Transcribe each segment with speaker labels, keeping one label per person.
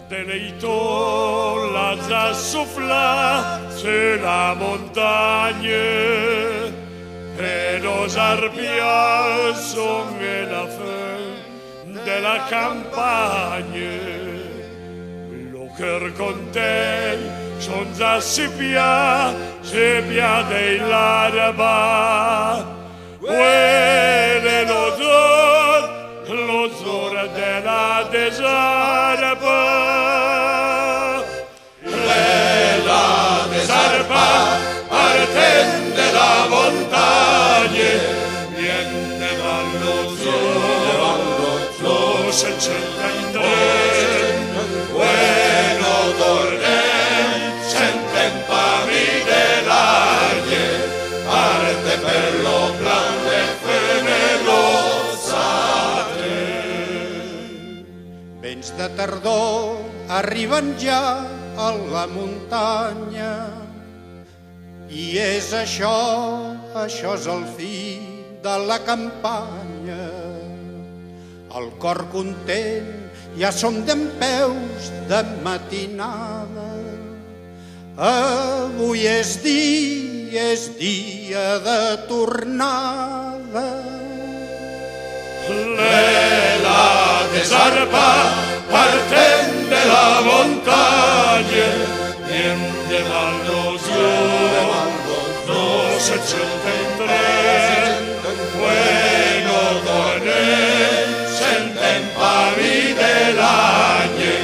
Speaker 1: Déleito la souffla sur la montagne et nos arbias sont la fin de la campagne. Le cœur content, sont assipia, c'est bien de l'arba. Huele l'odor de la desarba. La desarba parten de la montagne, viene los 83. Bueno tornem, sentem pa mi de l'agne, parte per lo plan de Fenerosate.
Speaker 2: Vents de tardor arriben ja a la muntanya i és això és el fi de la campanya. El cor content, ja som dempeus de matinada. Avui és dia de tornada.
Speaker 1: La desarpa parten de la montaña, viene los 83. Bueno tornem, sentem pa mi de l'agne,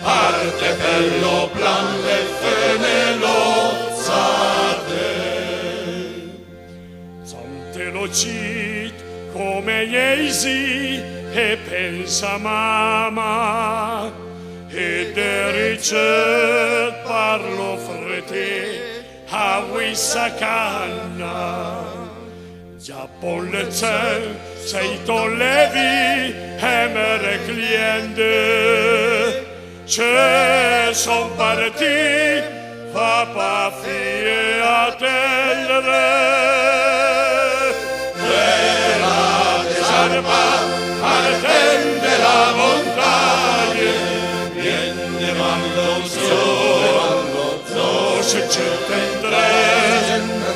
Speaker 1: parte per lo plan de Fenerosate. Sante l'ocit come iesi e pensa mamma, e de ricet parlo frete a wissa canna. Già pollecel sei tollevi e mere cliente, ce son parti fa pa fie a tellere. La desarpa parten de la montagne, viene los 83.